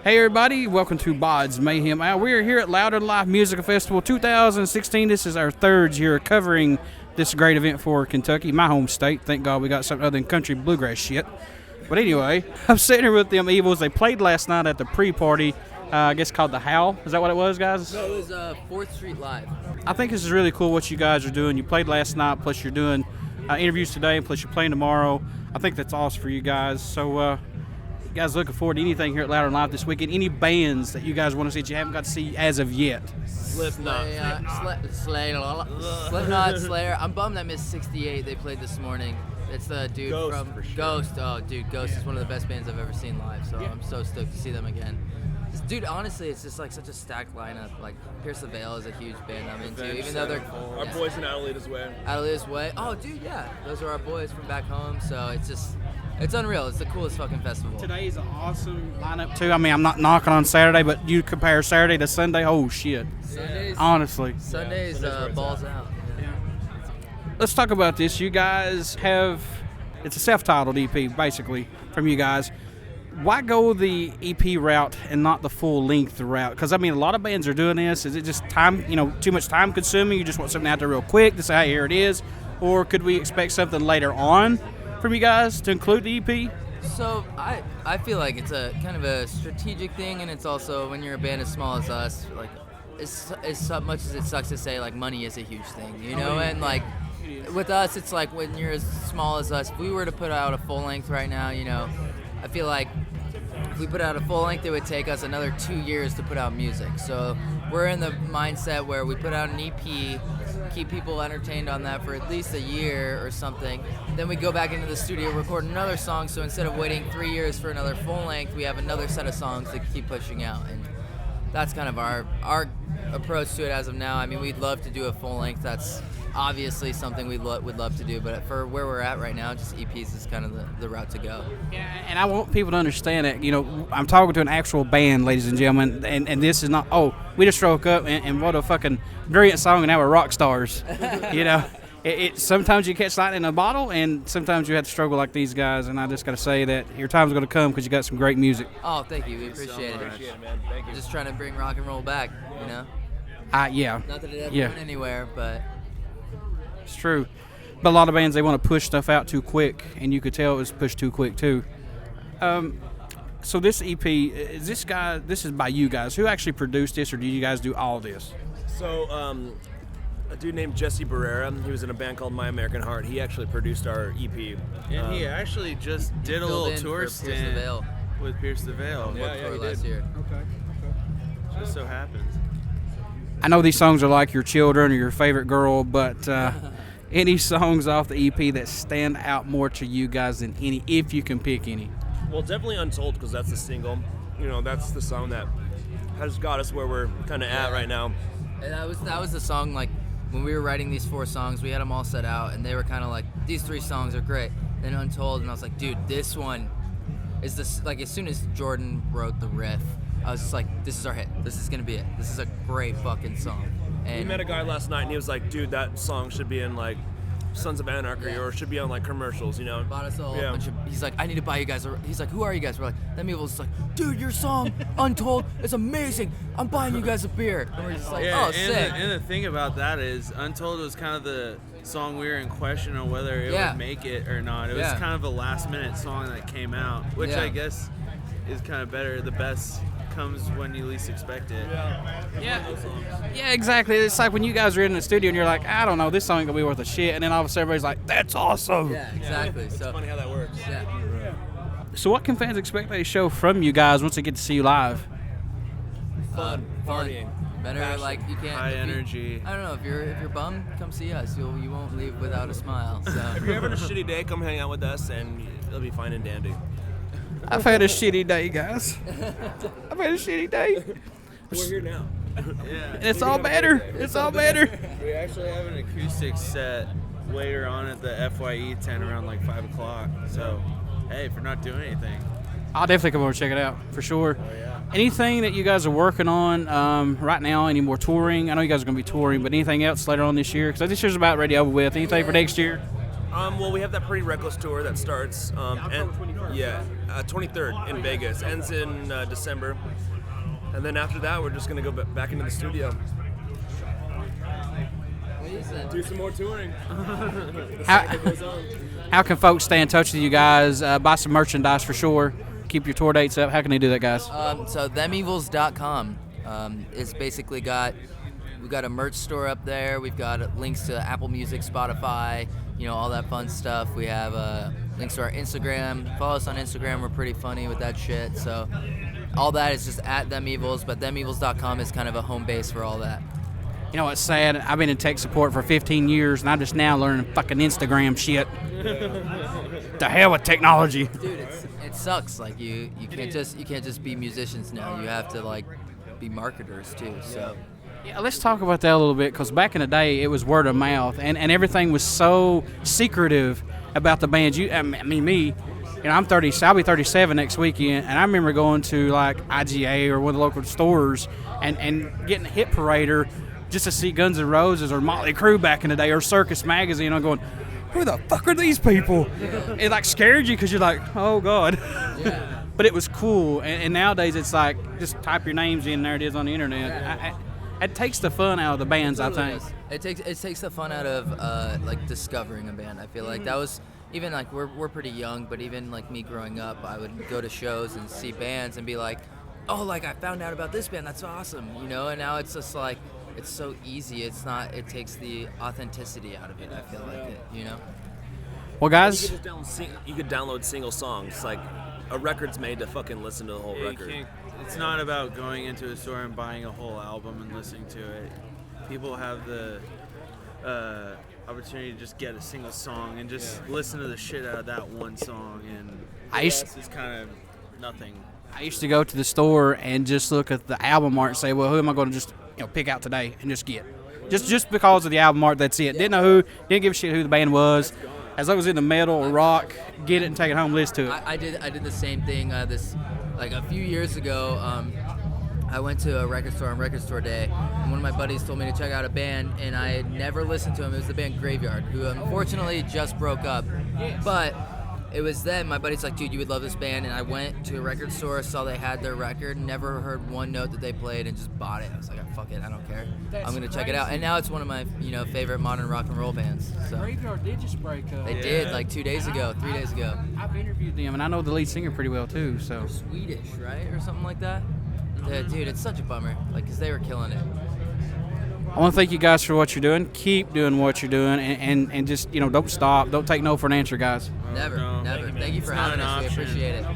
Hey everybody, welcome to BODS Mayhem. We're here at Louder Life Music Festival 2016. This is our third year covering this great event for Kentucky, my home state. Thank God we got something other than country bluegrass shit. But anyway, I'm sitting here with them Evils. They played last night at the pre-party, I guess called The Howl. Is that what it was, guys? No, it was 4th Street Live. I think this is really cool what you guys are doing. You played last night, plus you're doing interviews today, plus you're playing tomorrow. I think that's awesome for you guys. So, you guys looking forward to anything here at Louder Live this weekend? Any bands that you guys want to see that you haven't got to see as of yet? Slipknot, Slayer. I'm bummed I missed 68. They played this morning. It's the dude Ghost, from for sure. Ghost. Oh, dude, Ghost is one of the best bands I've ever seen live. So I'm so stoked to see them again. Dude, honestly, it's just like such a stacked lineup. Like Pierce the Veil is a huge band I'm into, even though they're our boys in Adelaide's Way. Adelaide's Way. Oh, dude, yeah, those are our boys from back home. So it's unreal. It's the coolest fucking festival. Today's an awesome lineup too. I mean, I'm not knocking on Saturday, but you compare Saturday to Sunday, oh shit. Honestly. Sunday's balls out. Yeah. Let's talk about this. You guys have, it's a self-titled EP basically from you guys. Why go the EP route and not the full-length route? Because, I mean, a lot of bands are doing this. Is it just time, too much time-consuming? You just want something out there real quick to say, hey, here it is? Or could we expect something later on from you guys to include the EP? So I feel like it's a kind of a strategic thing, and it's also when you're a band as small as us, like as much as it sucks to say, like money is a huge thing, and like with us, it's like when you're as small as us, if we were to put out a full length right now, I feel like if we put out a full length, it would take us another 2 years to put out music. So we're in the mindset where we put out an EP, keep people entertained on that for at least a year or something. Then we go back into the studio, record another song. So instead of waiting 3 years for another full length, we have another set of songs to keep pushing out. And that's kind of our approach to it as of now. I mean, we'd love to do a full length. That's obviously something we would love to do, but for where we're at right now, just EPs is kind of the route to go. Yeah, and I want people to understand that, I'm talking to an actual band, ladies and gentlemen, and this is not, we just woke up and what a fucking brilliant song and now we're rock stars. Sometimes you catch lightning in a bottle, and sometimes you have to struggle like these guys, and I just got to say that your time's going to come because you got some great music. Oh, thank you. We appreciate it. Appreciate it, man. Thank you. Just trying to bring rock and roll back, Yeah. Not that it ever went anywhere, but It's true. But a lot of bands, they want to push stuff out too quick, and you could tell it was pushed too quick, too. So this EP, this is by you guys. Who actually produced this, or do you guys do all this? So, a dude named Jesse Barrera, he was in a band called My American Heart. He actually produced our EP. And he actually just did a little tour stint with Pierce the Veil. Yeah, last year. Okay. Just so happens. I know these songs are like your children or your favorite girl, but any songs off the EP that stand out more to you guys than any, if you can pick any? Well, definitely Untold, because that's the single. That's the song that has got us where we're kind of at right now. And that was the song, like, when we were writing these 4 songs, we had them all set out, and they were kind of like, these 3 songs are great. Then Untold, and I was like, dude, this one is this, like, as soon as Jordan wrote the riff, I was just like, this is our hit. This is going to be it. This is a great fucking song. And We met a guy last night, and he was like, dude, that song should be in, like, Sons of Anarchy, or should be on, like, commercials, bought us a whole Yeah. bunch of, he's like, I need to buy you guys he's like, who are you guys? We're like, them people's like, dude, your song Untold is amazing. I'm buying you guys a beer. And we're just like, sick. And the thing about that is Untold was kind of the song we were in question on whether it would make it or not. It was kind of a last minute song that came out, which I guess is kind of better. The best comes when you least expect it. Yeah, exactly. It's like when you guys are in the studio and you're like, I don't know, this song ain't gonna be worth a shit, and then all of a sudden everybody's like, that's awesome. Yeah, exactly. It's So funny how that works. yeah. So what can fans expect at a show from you guys once they get to see you live? Fun, partying. Better, passion, like, you can't. High if you- energy. I don't know, if you're bummed, come see us. You won't leave without a smile. So If you're having a shitty day, come hang out with us, and it'll be fine and dandy. I've had a shitty day, guys. I've had a shitty day. We're here now. Yeah. It's all better. It's all better. We actually have an acoustic set later on at the FYE tent around like 5 o'clock. So, hey, if you're not doing anything. I'll definitely come over and check it out, for sure. Oh, yeah. Anything that you guys are working on right now, any more touring? I know you guys are going to be touring, but anything else later on this year? Because this year's about ready over with. Anything for next year? Well, we have that Pretty Reckless tour that starts, 23rd in Vegas. Ends in December. And then after that, we're just going to go back into the studio. Do some more touring. How can folks stay in touch with you guys? Buy some merchandise for sure. Keep your tour dates up. How can they do that, guys? So themevils.com is basically we've got a merch store up there. We've got links to Apple Music, Spotify, all that fun stuff. We have links to our Instagram. Follow us on Instagram. We're pretty funny with that shit. So all that is just at themevils, but themevils.com is kind of a home base for all that. You know what's sad? I've been in tech support for 15 years, and I'm just now learning fucking Instagram shit. The hell with technology. Dude, it sucks. Like you can't just be musicians now. You have to be marketers too. So yeah, let's talk about that a little bit, because back in the day it was word of mouth, and everything was so secretive about the bands. Me. I'm 30. So I'll be 37 next weekend, and I remember going to IGA or one of the local stores and getting a hit parader just to see Guns N' Roses or Motley Crue back in the day, or Circus Magazine. I'm going, who the fuck are these people? Yeah. It scared you because you're like, oh God. Yeah. But it was cool, and nowadays it's just type your names in, there it is on the internet. Yeah. It takes the fun out of the bands, I think. It takes the fun out of discovering a band. I feel like that was even we're pretty young, but even me growing up, I would go to shows and see bands and be like, oh, I found out about this band, that's awesome, And now it's just it's so easy. It takes the authenticity out of it. I feel Well, guys, you could download single songs. A record's made to fucking listen to the whole record. It's not about going into a store and buying a whole album and listening to it. People have the opportunity to just get a single song and just listen to the shit out of that one song, and it's kind of nothing. I used to go to the store and just look at the album art and say, well, who am I going to just pick out today and just get? Just because of the album art, that's it. Didn't know didn't give a shit who the band was. As long as it was in the metal or rock, get it and take it home, listen to it. I did the same thing. A few years ago, I went to a record store on Record Store Day, and one of my buddies told me to check out a band, and I had never listened to them. It was the band Graveyard, who unfortunately just broke up. But it was then my buddy's like, dude, you would love this band. And I went to a record store, saw they had their record, never heard one note that they played, and just bought it. I was like, oh, fuck it, I don't care. I'm going to check it out. And now it's one of my favorite modern rock and roll bands. So. Graveyard did just break up. They did 3 days ago. I've interviewed them, and I know the lead singer pretty well too. So they're Swedish, right? Or something like that? Dude, it's such a bummer, because they were killing it. I want to thank you guys for what you're doing. Keep doing what you're doing, and just don't stop. Don't take no for an answer, guys. Never. Thank you for having us. We appreciate it.